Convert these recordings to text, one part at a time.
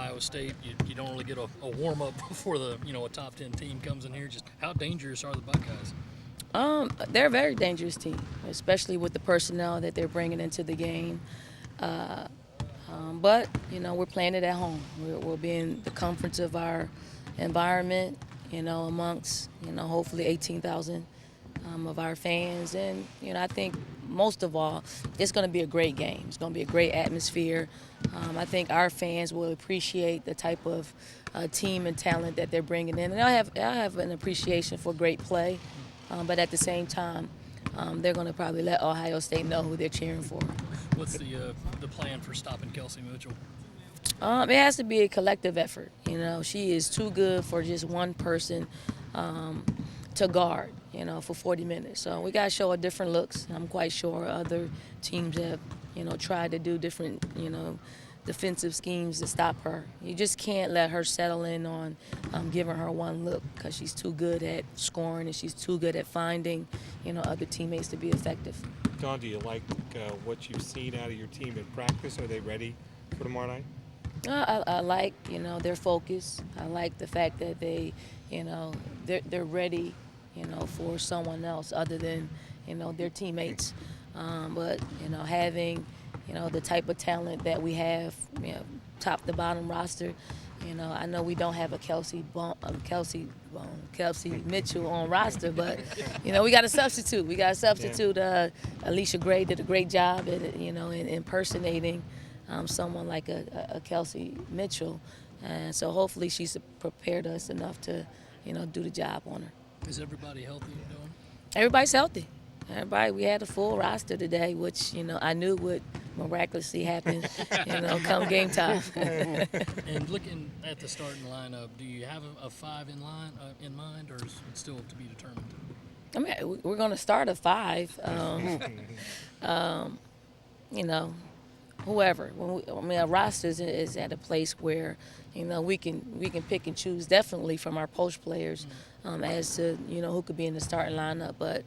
Ohio State. You don't really get a warm-up before a top 10 team comes in here. Just how dangerous are the Buckeyes? They're a very dangerous team, especially with the personnel that they're bringing into the game. Uh, but we're playing it at home. We'll be in the comforts of our environment, amongst hopefully 18,000 of our fans, and I think most of all, it's going to be a great game. It's going to be a great atmosphere. I think our fans will appreciate the type of team and talent that they're bringing in, and I have an appreciation for great play, but at the same time, they're going to probably let Ohio State know who they're cheering for. What's the plan for stopping Kelsey Mitchell? It has to be a collective effort. She is too good for just one person to guard, for 40 minutes. So we got to show her different looks. I'm quite sure other teams have, tried to do different, defensive schemes to stop her. You just can't let her settle in on giving her one look, because she's too good at scoring and she's too good at finding, other teammates to be effective. Don, do you like what you've seen out of your team in practice? Are they ready for tomorrow night? I like, their focus. I like the fact that they're ready, for someone else other than, their teammates. But, having, the type of talent that we have, top to bottom roster, I know we don't have a Kelsey Mitchell on roster, but, we got a substitute. We got a substitute. Alicia Gray did a great job at, in impersonating someone like a Kelsey Mitchell. And so hopefully she's prepared us enough to, do the job on her. Is everybody healthy, Dawn? Everybody's healthy. We had a full roster today, which, I knew would miraculously happen, come game time. And looking at the starting lineup, do you have a five in mind, or is it still to be determined? I mean, we're going to start a five. Whoever. Our roster is at a place where, we can pick and choose definitely from our post players as to, who could be in the starting lineup. But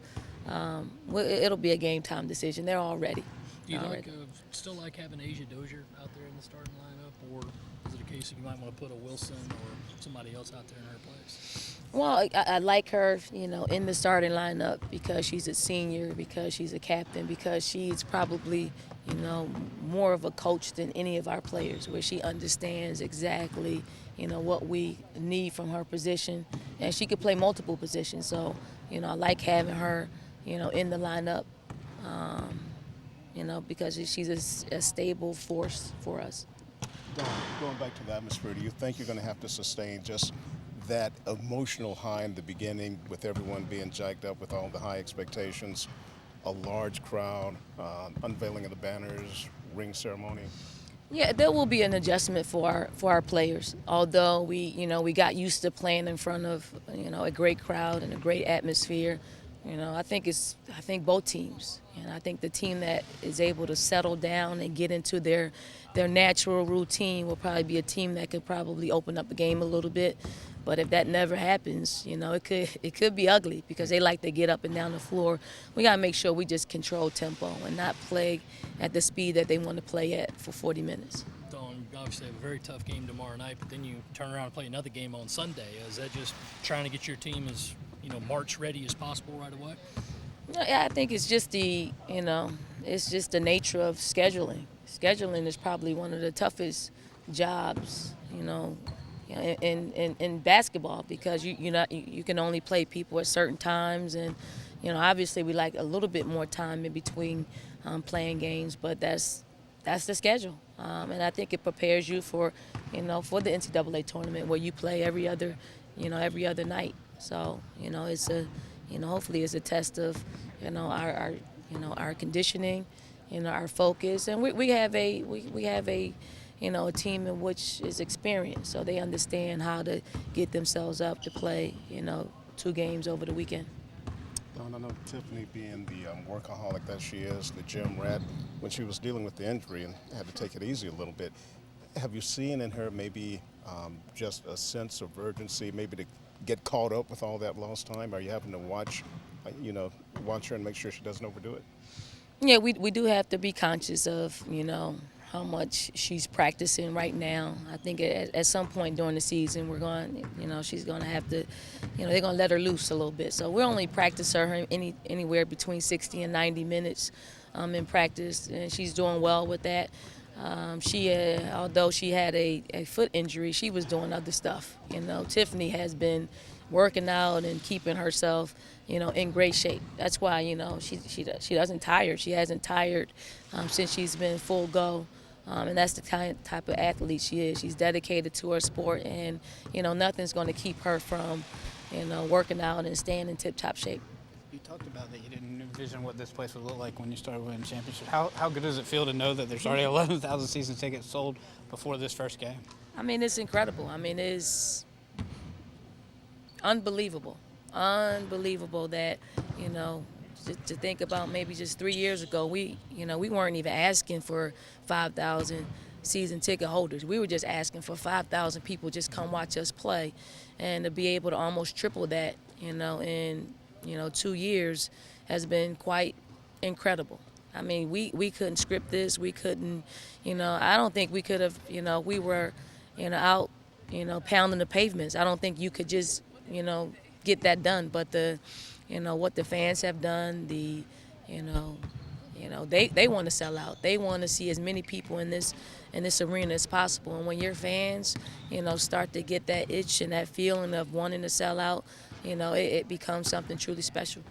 it'll be a game time decision. They're all ready. Do you still like having Asia Dozier out there in the starting lineup, or is it a case that you might want to put a Wilson or somebody else out there in her place? Well, I like her, in the starting lineup because she's a senior, because she's a captain, because she's probably, more of a coach than any of our players, where she understands exactly, what we need from her position, and she could play multiple positions. So, I like having her, in the lineup, because she's a stable force for us. Don, going back to the atmosphere, do you think you're going to have to sustain just that emotional high in the beginning with everyone being jacked up with all the high expectations, a large crowd, unveiling of the banners, ring ceremony? Yeah, there will be an adjustment for our players. Although we got used to playing in front of a great crowd and a great atmosphere. I think both teams. I think the team that is able to settle down and get into their natural routine will probably be a team that could probably open up the game a little bit. But if that never happens, it could be ugly, because they like to get up and down the floor. We got to make sure we just control tempo and not play at the speed that they want to play at for 40 minutes. Dawn, you obviously have a very tough game tomorrow night, but then you turn around and play another game on Sunday. Is that just trying to get your team as March ready as possible right away? Yeah, I think it's just it's just the nature of scheduling. Scheduling is probably one of the toughest jobs, in basketball, because you can only play people at certain times, and obviously we like a little bit more time in between playing games, but that's the schedule, and I think it prepares you for for the NCAA tournament, where you play every other night. So it's hopefully it's a test of our conditioning, our focus, and we have a a team in which is experienced, so they understand how to get themselves up to play 2 games over the weekend. Don, I know Tiffany, being the workaholic that she is, the gym rat, when she was dealing with the injury and had to take it easy a little bit, have you seen in her maybe just a sense of urgency, maybe to get caught up with all that lost time? Are you having to watch her and make sure she doesn't overdo it? Yeah, we do have to be conscious of how much she's practicing right now. I think at some point during the season, we're going, she's going to have to, they're going to let her loose a little bit. So we'll only practice her anywhere between 60 and 90 minutes in practice, and she's doing well with that. Although she had a foot injury, she was doing other stuff. Tiffany has been working out and keeping herself, in great shape. That's why, she doesn't tire. She hasn't tired since she's been full go. And that's the type of athlete she is. She's dedicated to her sport, and, nothing's going to keep her from, working out and staying in tip-top shape. You talked about that you didn't envision what this place would look like when you started winning championships. How good does it feel to know that there's already 11,000 season tickets sold before this first game? I mean, it's incredible. I mean, it's unbelievable. Unbelievable that, to think about maybe just 3 years ago, we weren't even asking for 5,000 season ticket holders. We were just asking for 5,000 people just come watch us play, and to be able to almost triple that, in 2 years has been quite incredible. I mean, we couldn't script this. We couldn't, I don't think we could have, we were, out, pounding the pavements. I don't think you could just, get that done. But what the fans have done, they want to sell out. They want to see as many people in this arena as possible. And when your fans, start to get that itch and that feeling of wanting to sell out, it becomes something truly special.